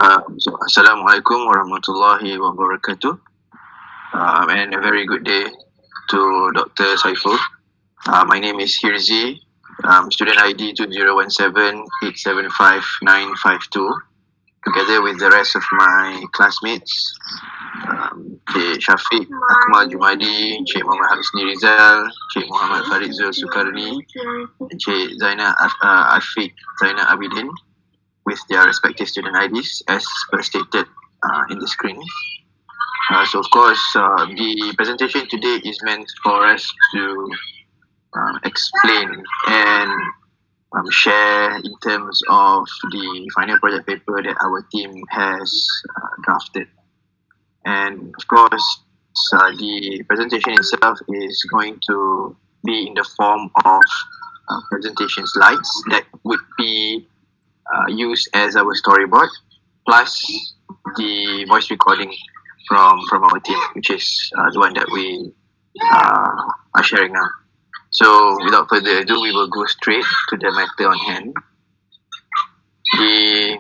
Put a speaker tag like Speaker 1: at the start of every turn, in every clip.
Speaker 1: Assalamualaikum warahmatullahi wabarakatuh. And a very good day to Dr. SAIFUL. My name is Hirzi, student ID 2017875952, together with the rest of my classmates, Cik Syafiq, Akmal, Jumadi, Cik Mohamad Husnierizal, Cik Mohamad Faridzul, Sukarni, and Cik Zainal, Affiq, Zainal, Abbidin, with their respective student IDs as per stated in the screen. So of course, the presentation today is meant for us to explain and share in terms of the final project paper that our team has drafted. And of course, the presentation itself is going to be in the form of presentation slides that would be used as our storyboard, plus the voice recording from our team, which is the one that we are sharing now. So without further ado, we will go straight to the matter on hand. The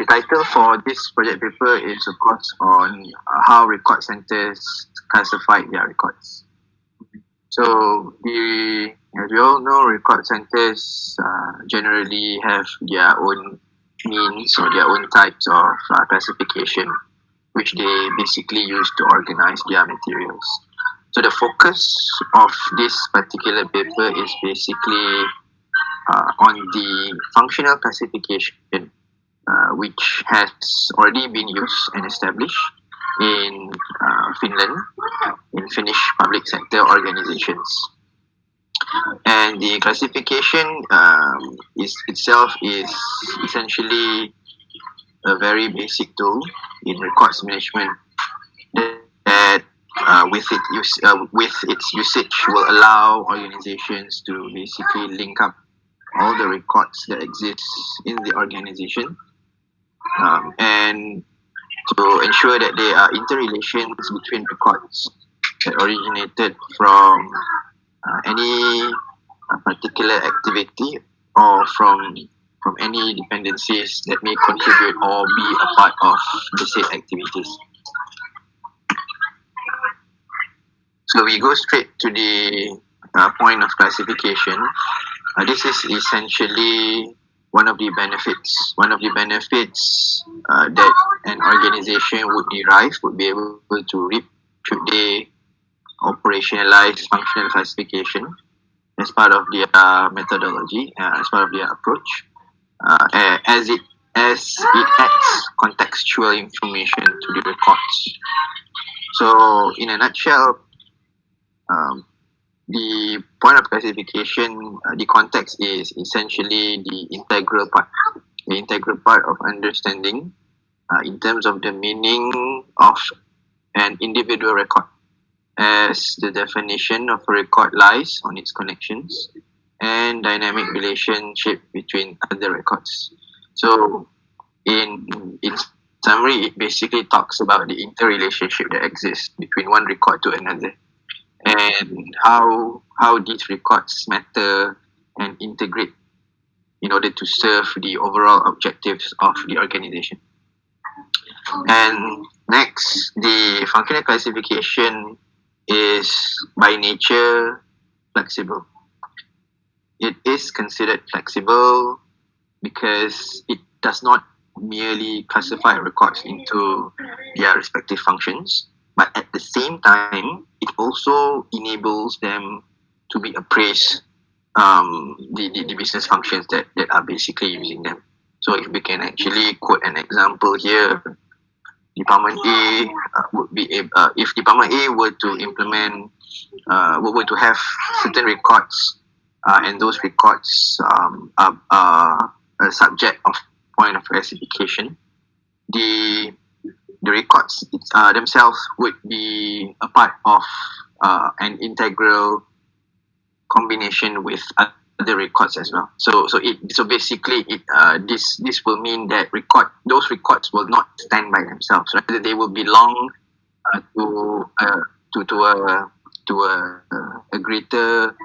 Speaker 1: title for this project paper is of course on how record centers classify their records. So as we all know, record centers generally have their own means or their own types of classification, which they basically use to organize their materials. So the focus of this particular paper is basically on the functional classification, which has already been used and established in Finland, in Finnish public sector organizations. And the classification itself is essentially a very basic tool in records management that with its usage will allow organizations to basically link up all the records that exist in the organization, and to ensure that there are interrelations between records that originated from any particular activity or from any dependencies that may contribute or be a part of the said activities. So we go straight to the point of classification. This is essentially one of the benefits that an organization would be able to reap should they operationalize functional classification as part of their methodology, as part of their approach, as it adds contextual information to the records. So in a nutshell, the point of classification, the context is essentially the integral part of understanding in terms of the meaning of an individual record, as the definition of a record lies on its connections and dynamic relationship between other records. So in summary, it basically talks about the interrelationship that exists between one record to another, and how these records matter and integrate in order to serve the overall objectives of the organization. And next, the functional classification is by nature flexible. It is considered flexible because it does not merely classify records into their respective functions, but at the same time, it also enables them to be appraised the business functions that are basically using them. So if we can actually quote an example here, Department A would be if Department A were to implement, were to have certain records, and those records are a subject of point of classification, the records themselves would be a part of an integral combination with other records as well. So basically this will mean that those records will not stand by themselves. Rather, they will belong to a greater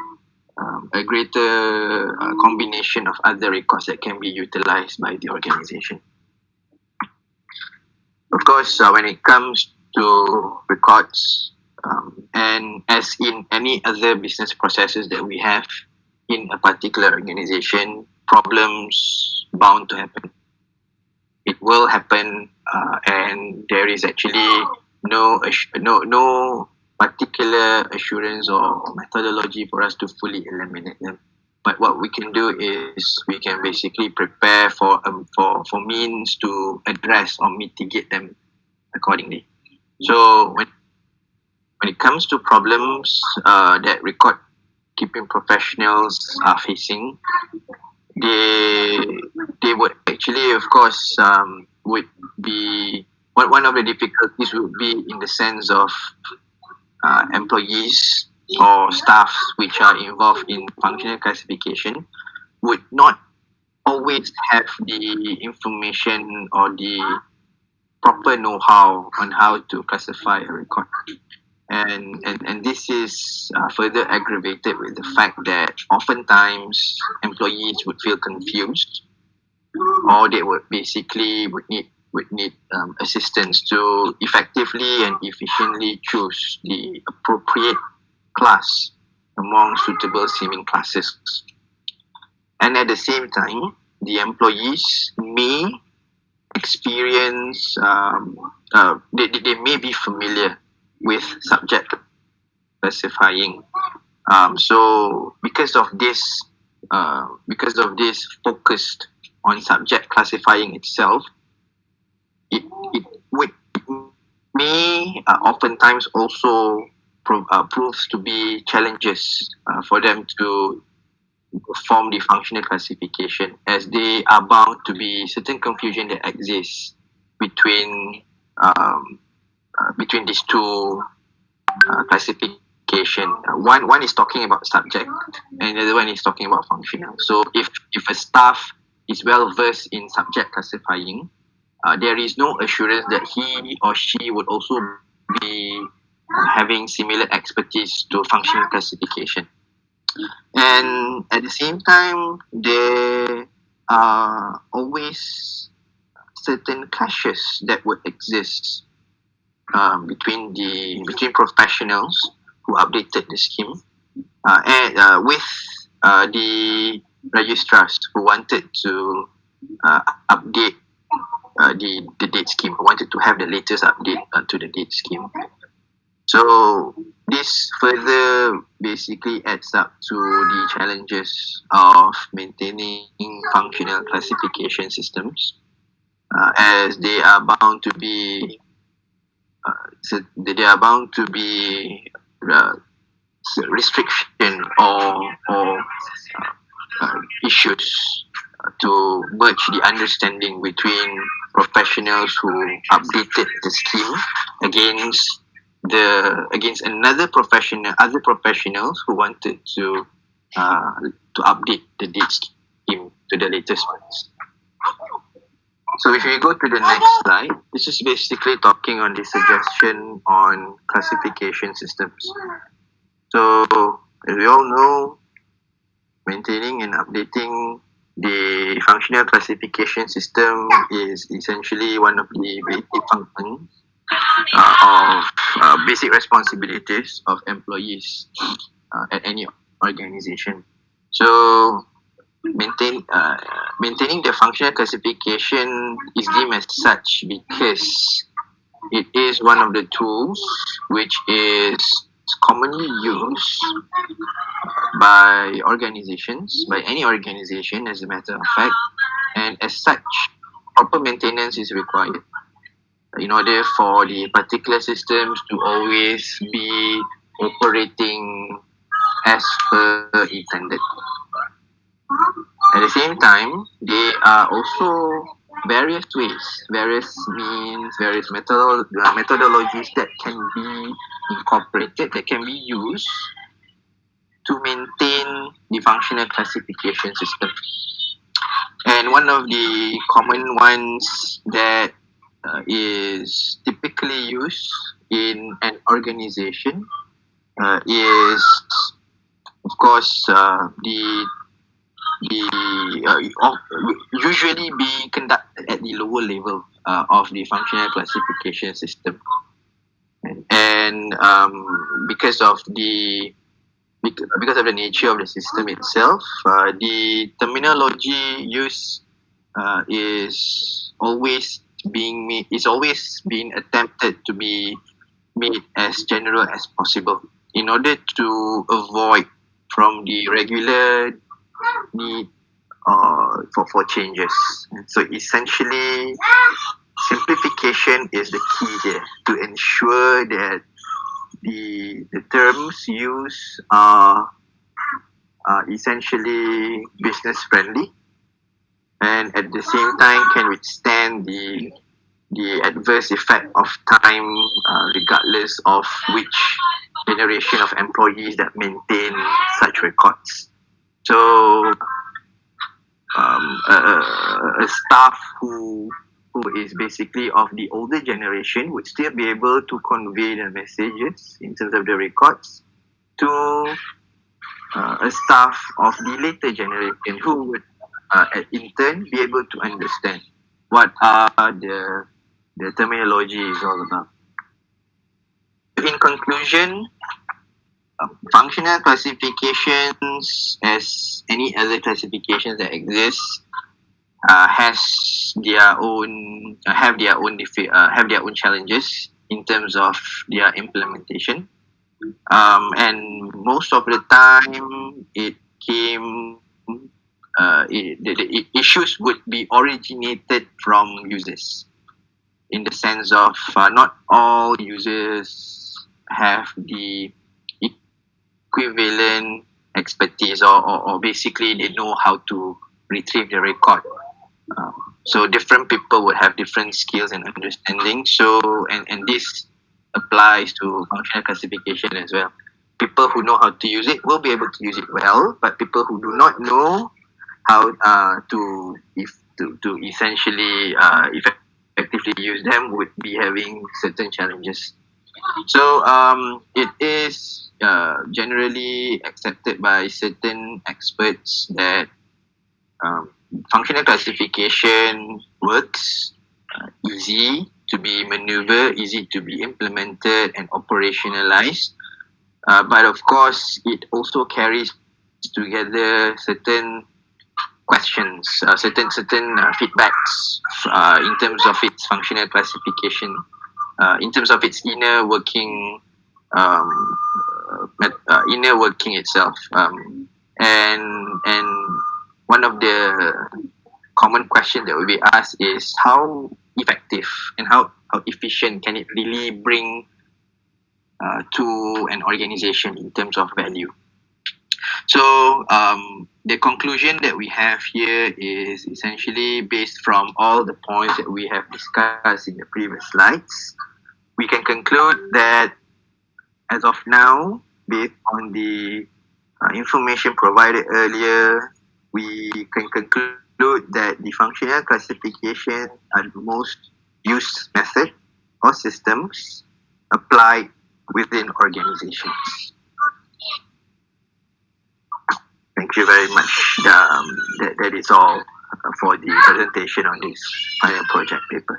Speaker 1: combination of other records that can be utilized by the organization. Of course, when it comes to records, and as in any other business processes that we have in a particular organization, problems bound to happen. It will happen, and there is actually no particular assurance or methodology for us to fully eliminate them. But what we can do is we can basically prepare for means to address or mitigate them accordingly. So when it comes to problems that record keeping professionals are facing, they would actually, of course, would be one of the difficulties would be in the sense of employees or staff which are involved in functional classification would not always have the information or the proper know-how on how to classify a record. And this is further aggravated with the fact that oftentimes employees would feel confused, or they would basically would need assistance to effectively and efficiently choose the appropriate class among suitable seeming classes. And at the same time, the employees may experience, they may be familiar with subject classifying. So because of this focused on subject classifying itself, it may oftentimes also proves to be challenges for them to form the functional classification, as they are bound to be certain confusion that exists between these two classification. One is talking about subject, and the other one is talking about functional. So if a staff is well versed in subject classifying, there is no assurance that he or she would also be having similar expertise to functional classification. And at the same time, there are always certain clashes that would exist between professionals who updated the scheme and with the registrars who wanted to update the date scheme, who wanted to have the latest update to the date scheme. So this further basically adds up to the challenges of maintaining functional classification systems, as they are bound to be restriction or issues to merge the understanding between professionals who updated the scheme against other professionals who wanted to update the date scheme to the latest ones. So if we go to the next slide, this is basically talking on the suggestion on classification systems. So as we all know, maintaining and updating the functional classification system is essentially one of the basic functions of basic responsibilities of employees at any organization. So maintaining the functional classification is deemed as such because it is one of the tools which is commonly used by any organization as a matter of fact, and as such, proper maintenance is required in order for the particular systems to always be operating as per intended. At the same time, there are also various ways, various means, various methodologies that can be incorporated, that can be used to maintain the functional classification system. And one of the common ones that is typically used in an organization is, of course, usually being conducted at the lower level of the functional classification system. And because of the nature of the system itself, the terminology used is always being attempted to be made as general as possible in order to avoid from the regular need for changes. So essentially, simplification is the key here to ensure that the terms used are essentially business friendly, and at the same time can withstand the adverse effect of time, regardless of which generation of employees that maintain such records. So a staff who is basically of the older generation would still be able to convey the messages in terms of the records to a staff of the later generation who would in turn be able to understand what are the terminology is all about. In conclusion, functional classifications, as any other classifications that exist, have their own challenges in terms of their implementation, and most of the time the issues would be originated from users, in the sense of not all users have the equivalent expertise, or basically they know how to retrieve the record. So different people would have different skills and understanding. So and this applies to functional classification as well. People who know how to use it will be able to use it well, but people who do not know how to essentially effectively use them would be having certain challenges. So it is generally accepted by certain experts that functional classification works, easy to be maneuvered, easy to be implemented and operationalized. But of course, it also carries together certain questions, certain feedbacks in terms of its functional classification, in terms of its inner working itself, and one of the common questions that will be asked is how effective and how efficient can it really bring to an organization in terms of value. So the conclusion that we have here is essentially based from all the points that we have discussed in the previous slides. We can conclude that as of now, based on the information provided earlier, we can conclude that the functional classification are the most used method or systems applied within organizations. Thank you very much. That is all for the presentation on this final project paper.